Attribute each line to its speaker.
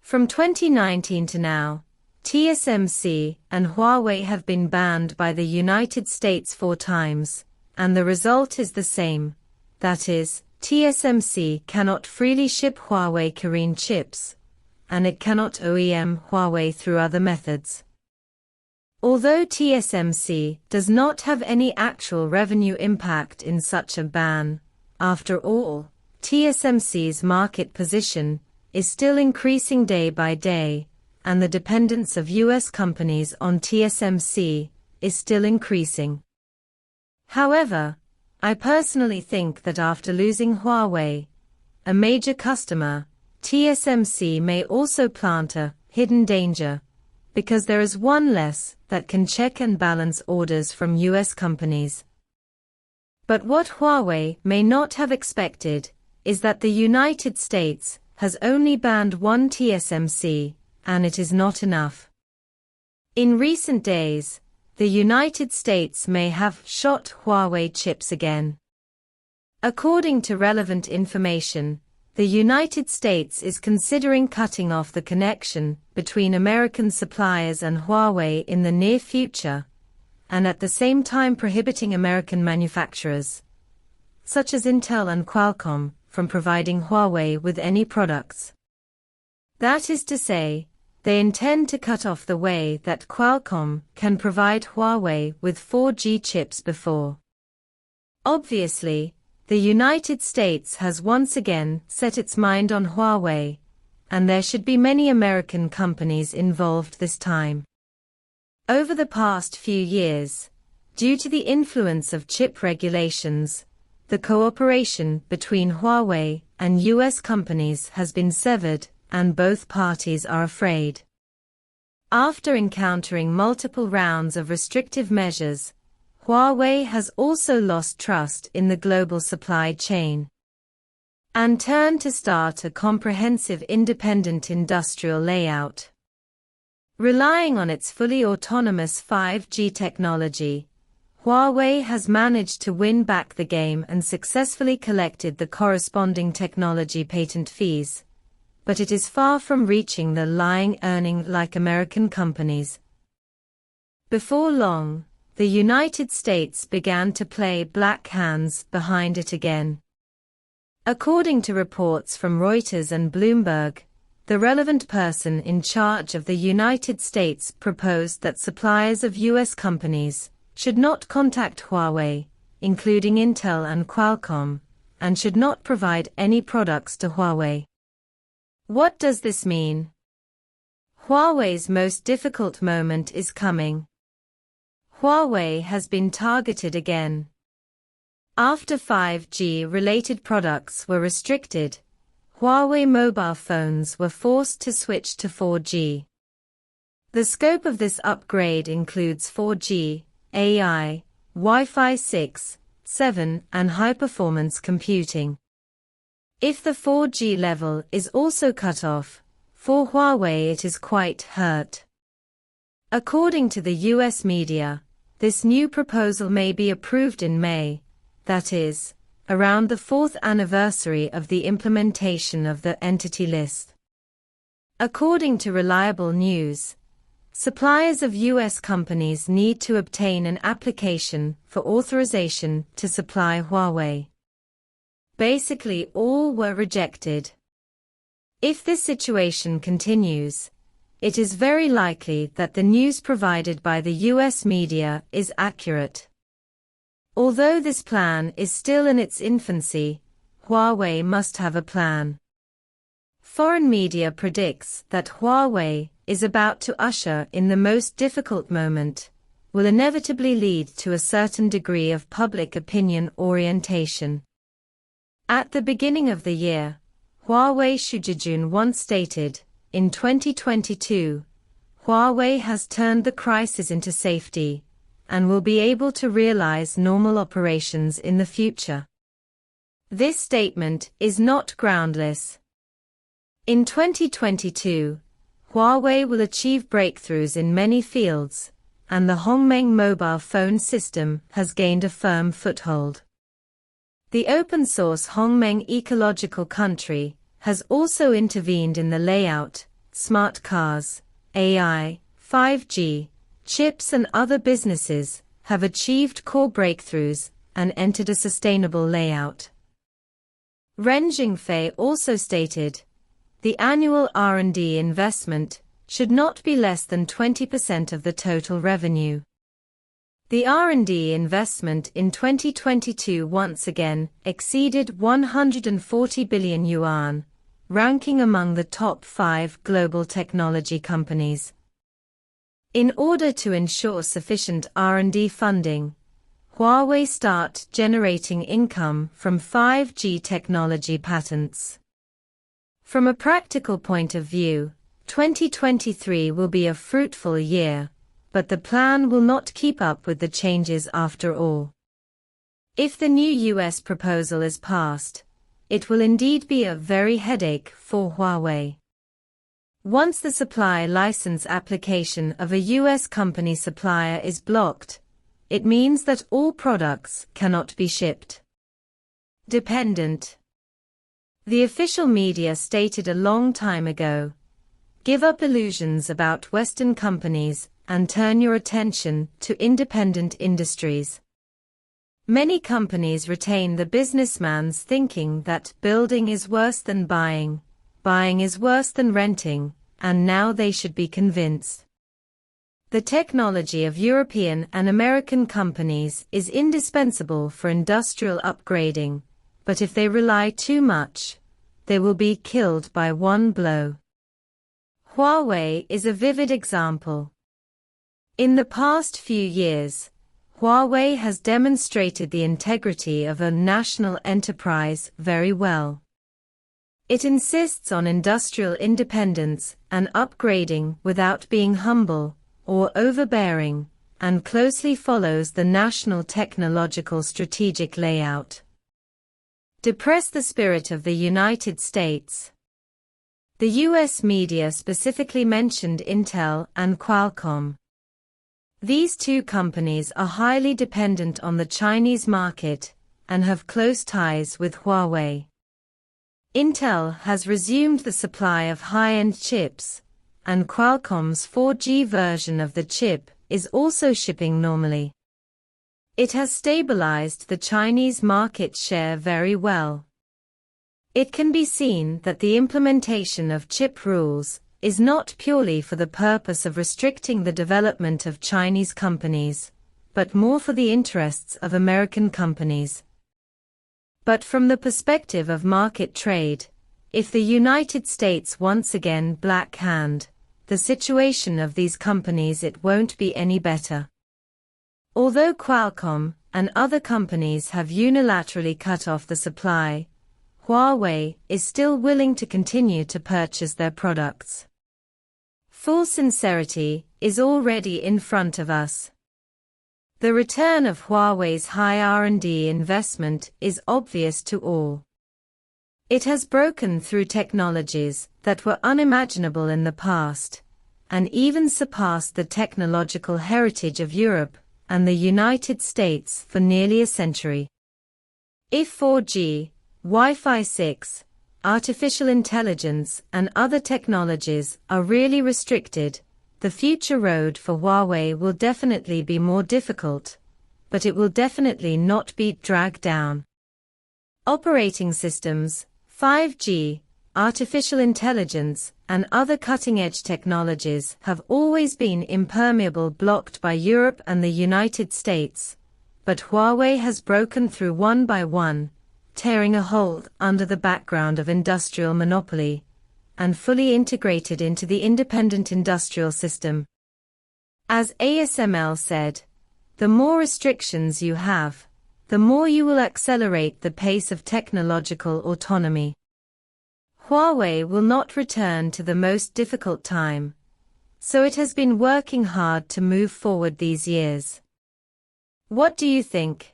Speaker 1: From 2019 to now, TSMC and Huawei have been banned by the United States 4 times, and the result is the same. That is, TSMC cannot freely ship Huawei Korean chips, and it cannot OEM Huawei through other methods. Although TSMC does not have any actual revenue impact in such a ban, after all, TSMC's market position is still increasing day by day, and the dependence of US companies on TSMC is still increasing. However, I personally think that after losing Huawei, a major customer, TSMC may also plant a hidden danger, because there is one less that can check and balance orders from US companies. But what Huawei may not have expected is that the United States has only banned one TSMC, and it is not enough. In recent days, the United States may have shot Huawei chips again. According to relevant information, the United States is considering cutting off the connection between American suppliers and Huawei in the near future, and at the same time prohibiting American manufacturers, such as Intel and Qualcomm, from providing Huawei with any products. That is to say, they intend to cut off the way that Qualcomm can provide Huawei with 4G chips before. Obviously, the United States has once again set its mind on Huawei, and there should be many American companies involved this time. Over the past few years, due to the influence of chip regulations, the cooperation between Huawei and US companies has been severed, and both parties are afraid. After encountering multiple rounds of restrictive measures, Huawei has also lost trust in the global supply chain and turned to start a comprehensive independent industrial layout. Relying on its fully autonomous 5G technology, Huawei has managed to win back the game and successfully collected the corresponding technology patent fees, but it is far from reaching the line earning like American companies. Before long, the United States began to play black hands behind it again. According to reports from Reuters and Bloomberg, the relevant person in charge of the United States proposed that suppliers of US companies should not contact Huawei, including Intel and Qualcomm, and should not provide any products to Huawei. What does this mean? Huawei's most difficult moment is coming. Huawei has been targeted again. After 5G-related products were restricted, Huawei mobile phones were forced to switch to 4G. The scope of this upgrade includes 4G, AI, Wi-Fi 6, 7, and high-performance computing. If the 4G level is also cut off, for Huawei it is quite hurt. According to the US media, this new proposal may be approved in May, that is, around the 4th anniversary of the implementation of the Entity List. According to reliable news, suppliers of US companies need to obtain an application for authorization to supply Huawei. Basically, all were rejected. If this situation continues, it is very likely that the news provided by the US media is accurate. Although this plan is still in its infancy, Huawei must have a plan. Foreign media predicts that Huawei is about to usher in the most difficult moment, will inevitably lead to a certain degree of public opinion orientation. At the beginning of the year, Huawei Shujijun once stated, in 2022, Huawei has turned the crisis into safety, and will be able to realize normal operations in the future. This statement is not groundless. In 2022, Huawei will achieve breakthroughs in many fields, and the Hongmeng mobile phone system has gained a firm foothold. The open-source Hongmeng Ecological Country has also intervened in the layout, smart cars, AI, 5G, chips and other businesses have achieved core breakthroughs and entered a sustainable layout. Ren Jingfei also stated, the annual R&D investment should not be less than 20% of the total revenue. The R&D investment in 2022 once again exceeded 140 billion yuan, ranking among the top 5 global technology companies. In order to ensure sufficient R&D funding, Huawei start generating income from 5G technology patents. From a practical point of view, 2023 will be a fruitful year, but the plan will not keep up with the changes after all. If the new US proposal is passed, it will indeed be a very headache for Huawei. Once the supply license application of a US company supplier is blocked, it means that all products cannot be shipped. Dependent. The official media stated a long time ago, give up illusions about Western companies and turn your attention to independent industries. Many companies retain the businessman's thinking that building is worse than buying is worse than renting, and now they should be convinced. The technology of European and American companies is indispensable for industrial upgrading, but if they rely too much, they will be killed by one blow. Huawei is a vivid example. In the past few years, Huawei has demonstrated the integrity of a national enterprise very well. It insists on industrial independence and upgrading without being humble or overbearing, and closely follows the national technological strategic layout. Depress the spirit of the United States. The US media specifically mentioned Intel and Qualcomm. These two companies are highly dependent on the Chinese market and have close ties with Huawei. Intel has resumed the supply of high-end chips, and Qualcomm's 4G version of the chip is also shipping normally. It has stabilized the Chinese market share very well. It can be seen that the implementation of chip rules is not purely for the purpose of restricting the development of Chinese companies, but more for the interests of American companies. But from the perspective of market trade, if the United States once again blackhand the situation of these companies, it won't be any better. Although Qualcomm and other companies have unilaterally cut off the supply, Huawei is still willing to continue to purchase their products. Full sincerity is already in front of us. The return of Huawei's high R&D investment is obvious to all. It has broken through technologies that were unimaginable in the past, and even surpassed the technological heritage of Europe and the United States for nearly a century. If 4G, Wi-Fi 6, artificial intelligence and other technologies are really restricted, the future road for Huawei will definitely be more difficult, but it will definitely not be dragged down. Operating systems, 5G, artificial intelligence, and other cutting-edge technologies have always been impermeable, blocked by Europe and the United States, but Huawei has broken through one by one, tearing a hole under the background of industrial monopoly, and fully integrated into the independent industrial system. As ASML said, the more restrictions you have, the more you will accelerate the pace of technological autonomy. Huawei will not return to the most difficult time, so it has been working hard to move forward these years. What do you think?